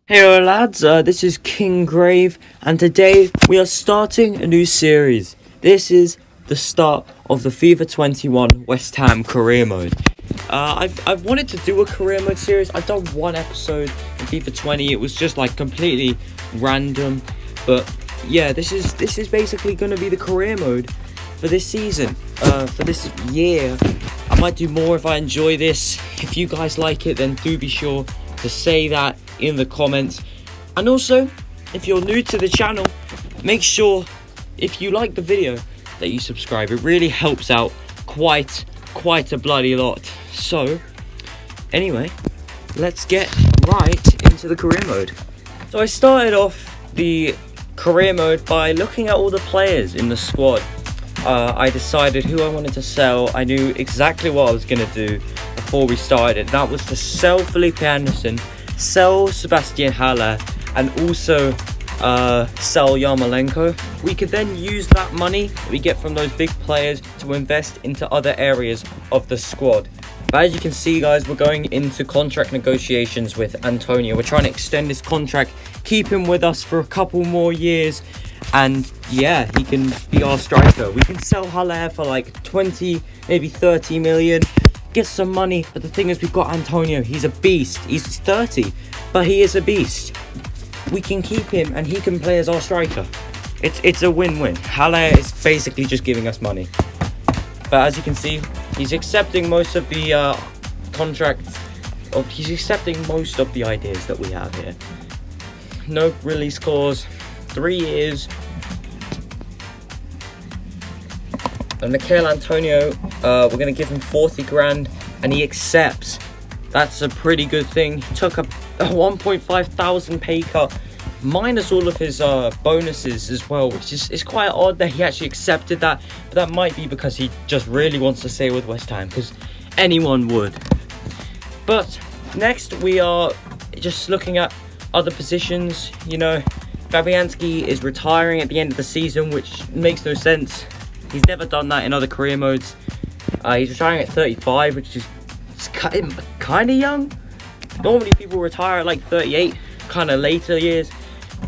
Hey lads, this is King Grave, and today we are starting a new series. This is the start of the FIFA 21 West Ham career mode. I've wanted to do a career mode series. I've done one episode in FIFA 20. It was just like completely random, but yeah, this is basically going to be the career mode for this season, for this year. I might do more if I enjoy this. If you guys like it, then do be sure to say that in the comments. And also, if you're new to the channel, make sure, if you like the video, that you subscribe. It really helps out quite a bloody lot. So anyway, let's get right into the career mode. So I started off the career mode by looking at all the players in the squad. I decided who I wanted to sell. I knew exactly what I was going to do before we started. That was to sell Felipe Anderson, sell Sebastian Haller, and also sell Yarmolenko. We could then use that money that we get from those big players to invest into other areas of the squad. But as you can see, guys, we're going into contract negotiations with Antonio. We're trying to extend his contract, keep him with us for a couple more years, and yeah, he can be our striker. We can sell Haller for like 20, maybe 30 million, get some money. But the thing is, we've got Antonio. He's a beast. He's 30, but he is a beast. We can keep him and he can play as our striker. It's a win-win. Haller is basically just giving us money. But as you can see, he's accepting most of the contracts. He's accepting most of the ideas that we have here. No release clause, 3 years. And Mikel Antonio, we're going to give him 40 grand, and he accepts. That's a pretty good thing. He took a 1.5 thousand pay cut, minus all of his bonuses as well, which is quite odd that he actually accepted that. But that might be because he just really wants to stay with West Ham, because anyone would. But next we are just looking at other positions. You know, Fabianski is retiring at the end of the season, which makes no sense. He's never done that in other career modes. He's retiring at 35, which is kind of young. Normally people retire at like 38, kind of later years.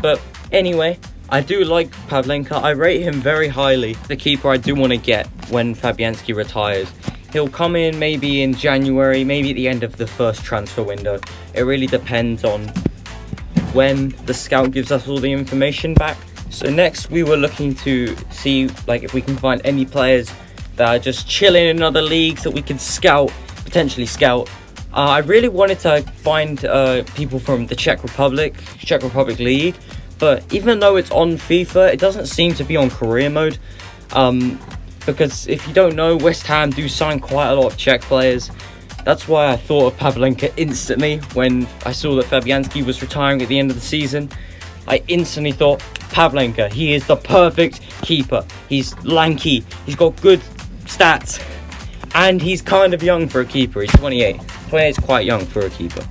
But anyway, I do like Pavlenka. I rate him very highly. The keeper I do want to get when Fabianski retires. He'll come in maybe in January, maybe at the end of the first transfer window. It really depends on when the scout gives us all the information back. So next we were looking to see like if we can find any players that are just chilling in other leagues that we can potentially scout. I really wanted to find people from the Czech Republic League, but even though it's on FIFA, it doesn't seem to be on career mode. Because if you don't know, West Ham do sign quite a lot of Czech players. That's why I thought of Pavlenka instantly when I saw that Fabianski was retiring at the end of the season. I instantly thought, Pavlenka, he is the perfect keeper. He's lanky, he's got good stats, and he's kind of young for a keeper. He's 28. 28 is quite young for a keeper.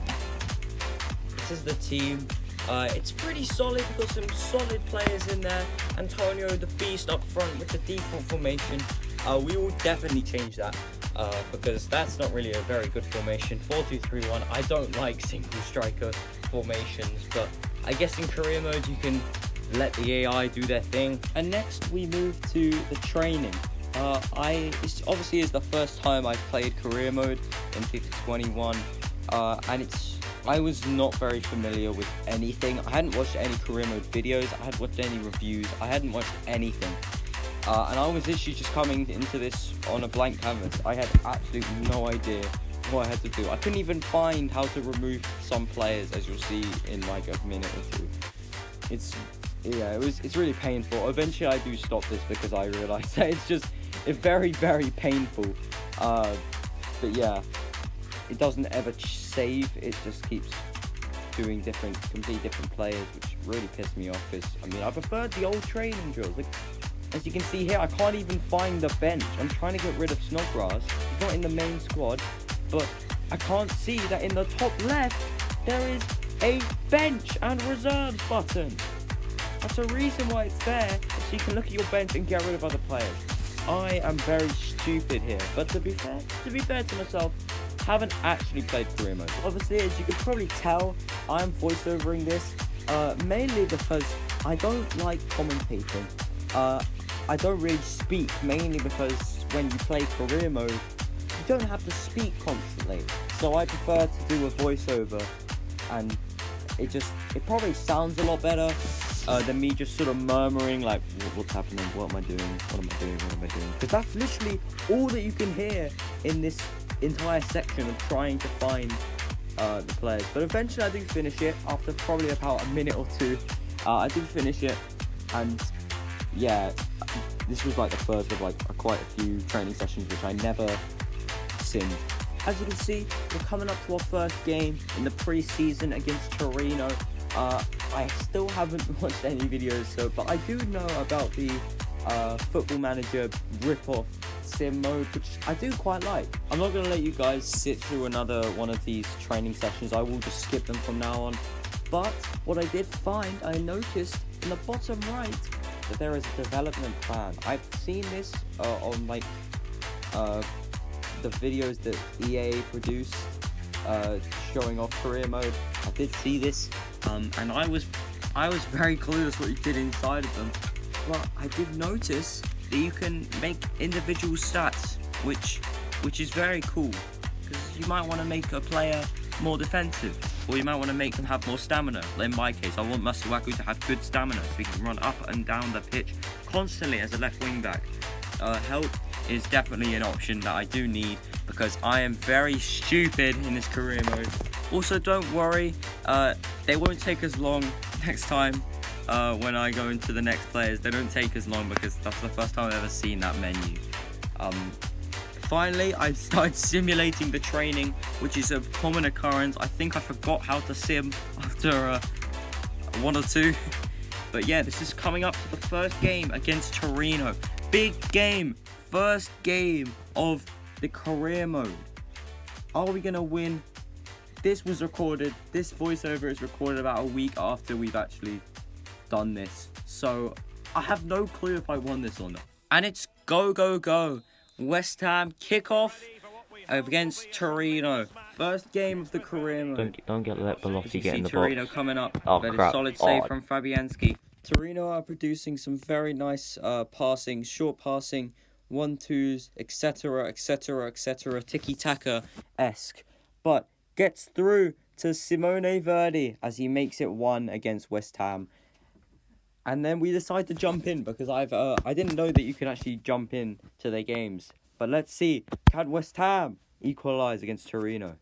This is the team. It's pretty solid. We've got some solid players in there. Antonio, the beast up front with the default formation. We will definitely change that because that's not really a very good formation. 4-2-3-1. I don't like single striker formations, but I guess in career mode you can let the AI do their thing. And next we move to the training. This obviously is the first time I've played career mode in FIFA 21, and I was not very familiar with anything. I hadn't watched any career mode videos, I hadn't watched any reviews, I hadn't watched anything. And I was literally just coming into this on a blank canvas. I had absolutely no idea what I had to do. I couldn't even find how to remove some players, as you'll see in like a minute or two. It's really painful. Eventually I do stop this because I realised that it's very painful. But yeah, it doesn't ever save. It just keeps doing completely different players, which really pissed me off. Because I mean, I preferred the old training drills. Like, as you can see here, I can't even find the bench. I'm trying to get rid of Snodgrass. He's not in the main squad, but I can't see that in the top left there is a bench and reserves button. That's a reason why it's there, so you can look at your bench and get rid of other players. I am very stupid here, but to be fair to myself, haven't actually played career mode. Obviously, as you can probably tell, I'm voiceovering this mainly because I don't like commentating. I don't really speak, mainly because when you play career mode, you don't have to speak constantly. So I prefer to do a voiceover, and it probably sounds a lot better than me just sort of murmuring like, what's happening, what am I doing, what am I doing, what am I doing? Because that's literally all that you can hear in this entire section of trying to find the players. But eventually I do finish it after probably about a minute or two. I do finish it, and yeah, this was like the first of like quite a few training sessions which I never simmed. As you can see, we're coming up to our first game in the pre-season against Torino. I still haven't watched any videos, but I do know about the Football Manager rip-off sim mode, which I do quite like. I'm not going to let you guys sit through another one of these training sessions. I will just skip them from now on. But what I did find, I noticed in the bottom right that there is a development plan. I've seen this on like the videos that EA produced showing off career mode. I did see this, and I was very clueless what you did inside of them. But I did notice that you can make individual stats, which is very cool, because you might want to make a player more defensive, or you might want to make them have more stamina. In my case, I want Masuaku to have good stamina so he can run up and down the pitch constantly as a left wing back. Help is definitely an option that I do need, because I am very stupid in this career mode. Also, don't worry, they won't take as long next time. When I go into the next players, they don't take as long, because that's the first time I've ever seen that menu. Finally, I started simulating the training, which is a common occurrence. I think I forgot how to sim after one or two. But yeah, this is coming up to the first game against Torino. Big game, first game of the career mode. Are we gonna win? This voiceover is recorded about a week after we've actually done this. So I have no clue if I won this or not. And it's go. West Ham kickoff against Torino. First game of the career mode. Don't get let Belotti get in the Torino box. coming up. Oh, But crap. a solid save from Fabianski. Torino are producing some very nice passing, short passing, 1-2s, etc., tiki-taka-esque. But gets through to Simone Verdi as he makes it 1 against West Ham. And then we decide to jump in, because I didn't know that you could actually jump in to their games. But let's see, can West Ham equalise against Torino?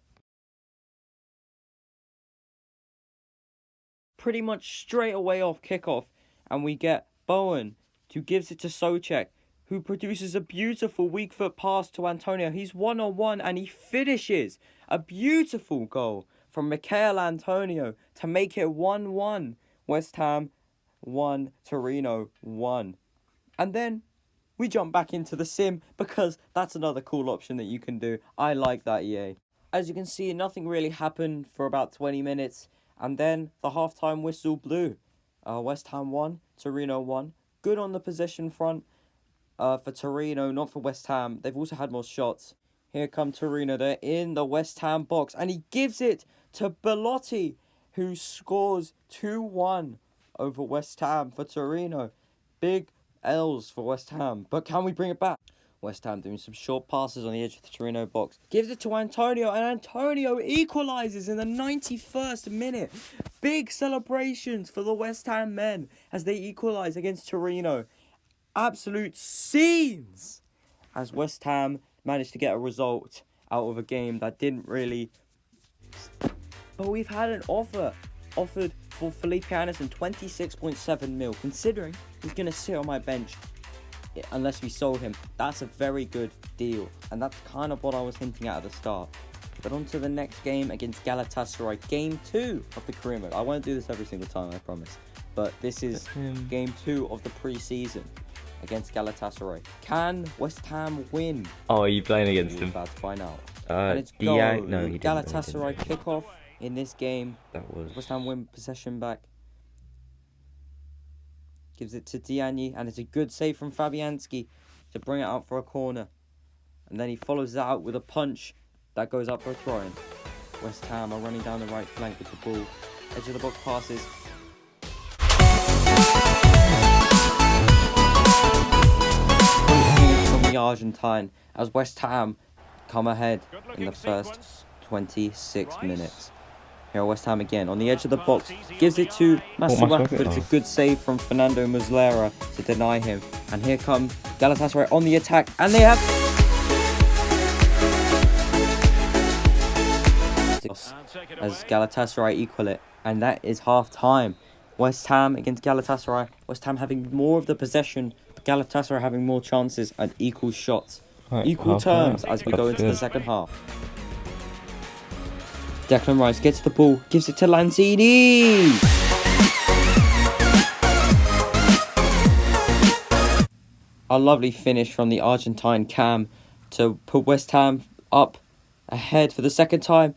Pretty much straight away off kickoff, and we get Bowen, who gives it to Souček, who produces a beautiful weak foot pass to Antonio. He's 1-on-1 and he finishes. A beautiful goal from Michael Antonio to make it 1-1. West Ham 1, Torino 1. And then we jump back into the sim, because that's another cool option that you can do. I like that, EA. As you can see, nothing really happened for about 20 minutes. And then the halftime whistle blew. West Ham 1, Torino 1. Good on the possession front for Torino, not for West Ham. They've also had more shots. Here come Torino. They're in the West Ham box. And he gives it to Belotti, who scores 2-1 over West Ham for Torino. Big L's for West Ham. But can we bring it back? West Ham doing some short passes on the edge of the Torino box. Gives it to Antonio, and Antonio equalises in the 91st minute. Big celebrations for the West Ham men as they equalise against Torino. Absolute scenes as West Ham managed to get a result out of a game that didn't really... But we've had an offered for Felipe Anderson, 26.7 mil. Considering he's going to sit on my bench unless we sold him, that's a very good deal. And that's kind of what I was hinting at the start. But on to the next game against Galatasaray. Game 2 of the career mode. I won't do this every single time, I promise. But this is game 2 of the pre-season against Galatasaray. Can West Ham win? Oh, are you playing against him? About to find out. And it's goal. No, he didn't. Galatasaray kickoff in this game. That was... West Ham win possession back. Gives it to Diagne, and it's a good save from Fabianski to bring it out for a corner. And then he follows that out with a punch That goes up for a throw-in. West Ham are running down the right flank with the ball. Edge of the box passes. From the Argentine as West Ham come ahead in the first 26 minutes. Here are West Ham again on the edge of the box. Gives it to Masuaku, but it's a good save from Fernando Muslera to deny him. And here come Galatasaray on the attack, and they have... as Galatasaray equal it, and that is half time. West Ham against Galatasaray. West Ham having more of the possession, but Galatasaray having more chances and equal shots, equal terms as we go into the second half. Declan Rice gets the ball, gives it to Lanzini. A lovely finish from the Argentine Cam to put West Ham up ahead for the second time.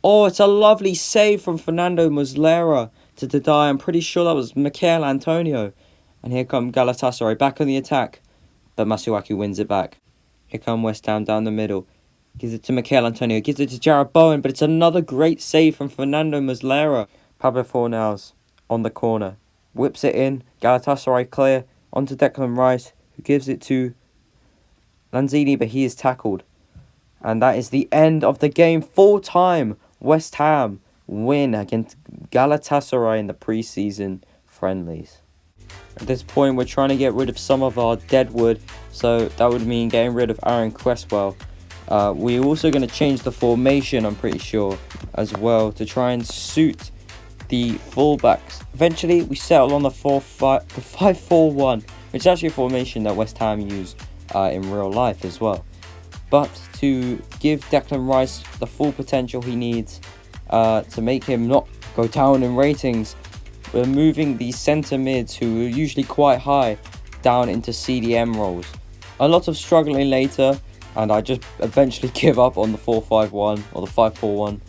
Oh, it's a lovely save from Fernando Muslera to deny. I'm pretty sure that was Michail Antonio. And here come Galatasaray back on the attack. But Masuaku wins it back. Here come West Ham down the middle. Gives it to Michail Antonio. Gives it to Jarrod Bowen. But it's another great save from Fernando Muslera. Pablo Fornals on the corner. Whips it in. Galatasaray clear. Onto Declan Rice, who gives it to Lanzini, but he is tackled. And that is the end of the game. Full time. West Ham win against Galatasaray in the pre-season friendlies. At this point, we're trying to get rid of some of our deadwood, so that would mean getting rid of Aaron Cresswell. We're also going to change the formation, I'm pretty sure, as well, to try and suit the fullbacks. Eventually, we settle on the 5-4-1, which is actually a formation that West Ham used in real life as well. But to give Declan Rice the full potential he needs to make him not go down in ratings, we're moving the centre mids, who are usually quite high, down into CDM roles. A lot of struggling later, and I just eventually give up on the 4-5-1 or the 5-4-1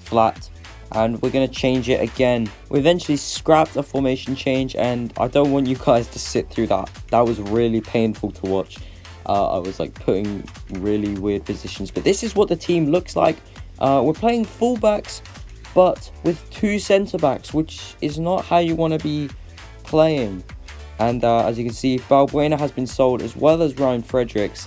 flat, and we're going to change it again. We eventually scrapped a formation change, and I don't want you guys to sit through that. That was really painful to watch. I was like putting really weird positions, but this is what the team looks like. We're playing fullbacks, but with two centre backs, which is not how you want to be playing. And as you can see, Balbuena has been sold, as well as Ryan Fredericks,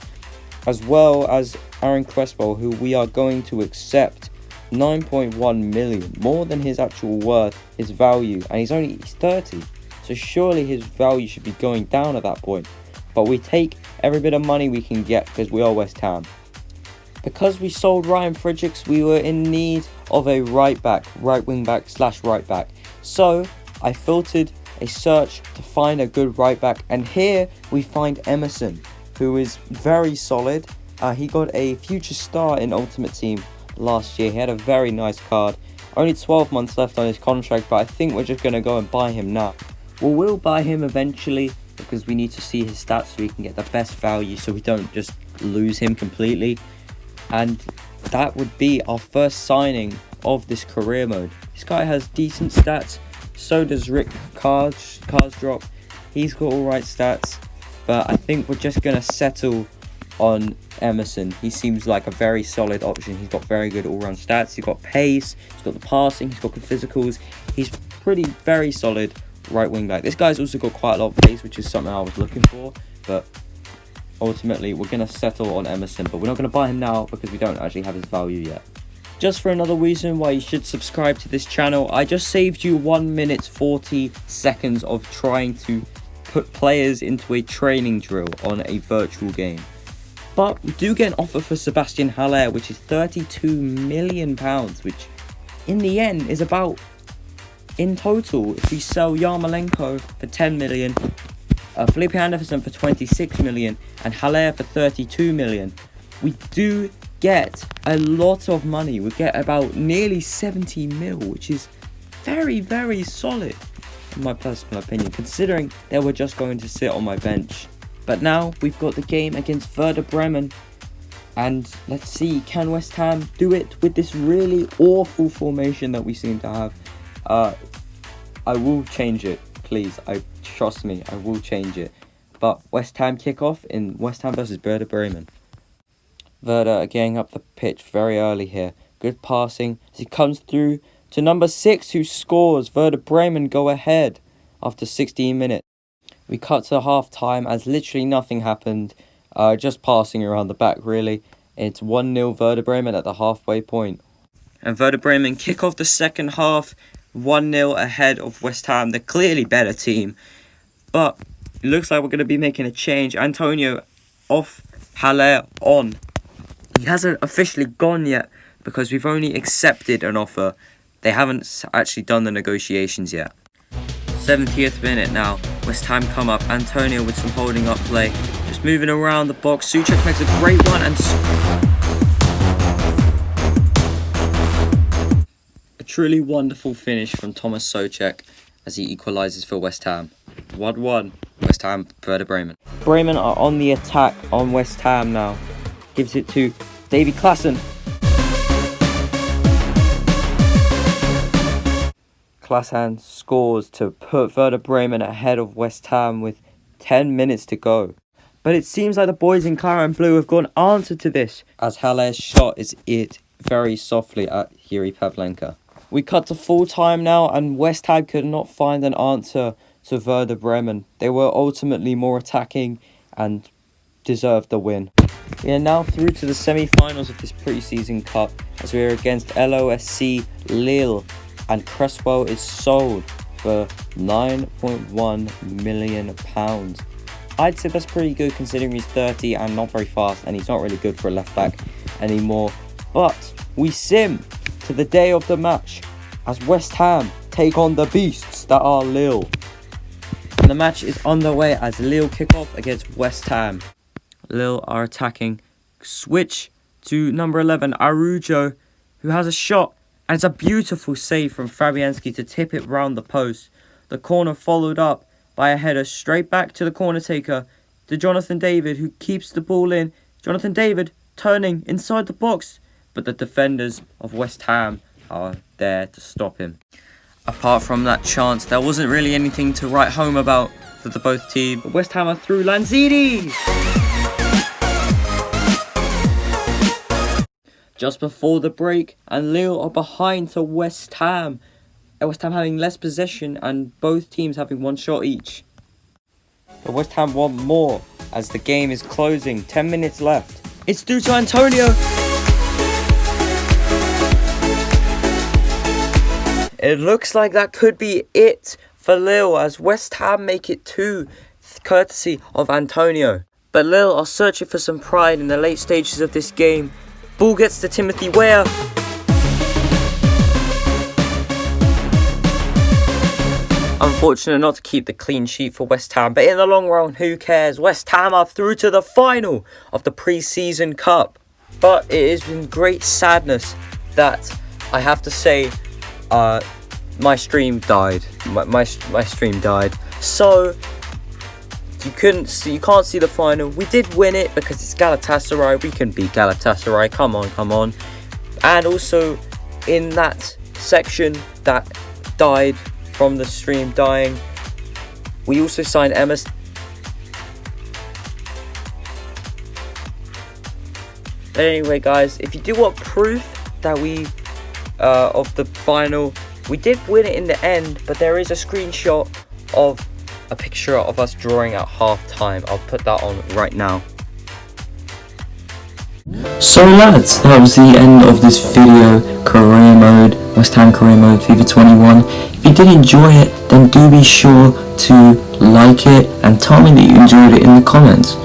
as well as Aaron Cresswell, who we are going to accept 9.1 million, more than his actual worth, his value, and he's 30, so surely his value should be going down at that point. But we take every bit of money we can get because we are West Ham. Because we sold Ryan Fredericks, we were in need of a right wing back / right back. So I filtered a search to find a good right back, and here we find Emerson, who is very solid. He got a future star in Ultimate Team last year. He had a very nice card. Only 12 months left on his contract, but I think we're just going to go and buy him now. Well, we'll buy him eventually, because we need to see his stats so we can get the best value, so we don't just lose him completely. And that would be our first signing of this career mode. This guy has decent stats, so does Rick Karsdrop. He's got alright stats, but I think we're just going to settle on Emerson. He seems like a very solid option. He's got very good all-round stats. He's got pace, he's got the passing, he's got good physicals. He's very solid right wing back. This guy's also got quite a lot of pace, which is something I was looking for, but ultimately we're going to settle on Emerson, but we're not going to buy him now because we don't actually have his value yet. Just for another reason why you should subscribe to this channel, I just saved you 1 minute 40 seconds of trying to put players into a training drill on a virtual game. But we do get an offer for Sebastian Haller, which is £32 million, which in the end is about, in total, if we sell Yarmolenko for 10 million, Felipe Anderson for 26 million, and Haller for 32 million, we do get a lot of money. We get about nearly 70 mil, which is very solid, in my personal opinion, considering they were just going to sit on my bench. But now we've got the game against Werder Bremen, and let's see, can West Ham do it with this really awful formation that we seem to have? I will change it, please. Trust me, I will change it. But West Ham kickoff in West Ham versus Werder Bremen. Werder are getting up the pitch very early here. Good passing as he comes through to number 6 who scores. Werder Bremen go ahead after 16 minutes. We cut to half time as literally nothing happened. Just passing around the back really. It's 1-0 Werder Bremen at the halfway point. And Werder Bremen kick off the second half 1-0 ahead of West Ham. They're clearly better team. But it looks like we're going to be making a change. Antonio off, Haller on. He hasn't officially gone yet because we've only accepted an offer. They haven't actually done the negotiations yet. 70th minute now. West Ham come up. Antonio with some holding up play. Just moving around the box. Souček makes a great one and a truly wonderful finish from Thomas Souček as he equalises for West Ham. 1-1. West Ham, Werder Bremen. Bremen are on the attack on West Ham now. Gives it to Davy Klaassen. Klaassen scores to put Werder Bremen ahead of West Ham with 10 minutes to go. But it seems like the boys in Claret and Blue have got an answer to this, as Haller's shot is hit very softly at Yuri Pavlenka. We cut to full time now, and West Ham could not find an answer to Werder Bremen. They were ultimately more attacking and deserved the win. We are now through to the semi-finals of this pre-season cup as we are against LOSC Lille, and Cresswell is sold for £9.1 million. I'd say that's pretty good considering he's 30 and not very fast, and he's not really good for a left back anymore. But we sim to the day of the match as West Ham take on the beasts that are Lille. And the match is underway as Lille kick off against West Ham. Lille are attacking. Switch to number 11, Arujo, who has a shot. And it's a beautiful save from Fabianski to tip it round the post. The corner followed up by a header straight back to the corner taker, to Jonathan David, who keeps the ball in. Jonathan David turning inside the box, but the defenders of West Ham are there to stop him. Apart from that chance, there wasn't really anything to write home about for the both teams. West Ham are through. Lanzini! Just before the break, and Lille are behind to West Ham. West Ham having less possession and both teams having one shot each. But West Ham want more as the game is closing. 10 minutes left. It's through to Antonio. It looks like that could be it for Lille as West Ham make it 2, courtesy of Antonio. But Lille are searching for some pride in the late stages of this game. Ball gets to Timothy Weah. Unfortunate not to keep the clean sheet for West Ham, but in the long run, who cares? West Ham are through to the final of the pre-season cup. But it is with great sadness that I have to say my stream died. My stream died. So you can't see the final. We did win it because it's Galatasaray. We can beat Galatasaray. Come on. And also in that section that died from the stream dying, we also signed Emma. But anyway, guys, if you do want proof that we of the final, we did win it in the end, but there is a screenshot of a picture of us drawing at half time. I'll put that on right now. So lads, that was the end of this video. Career mode, West Ham career mode, FIFA 21. If you did enjoy it, then do be sure to like it and tell me that you enjoyed it in the comments.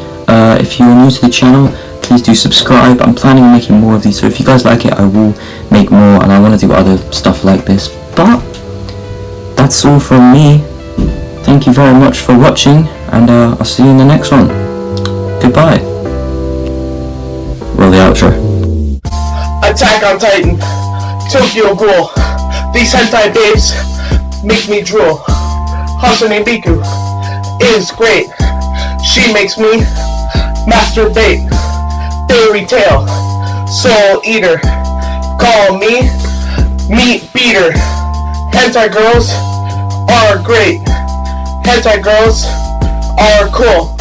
If you're new to the channel, please do subscribe. I'm planning on making more of these, so if you guys like it, I will make more, and I want to do other stuff like this. But that's all from me. Thank you very much for watching, and I'll see you in the next one. Goodbye. Roll the outro. Attack on Titan, Tokyo Ghoul. These hentai babes make me drool. Hatsune Miku is great. She makes me masturbate. Fairy tale, soul eater. Call me meat beater. Hentai girls are great. Hentai girls are cool.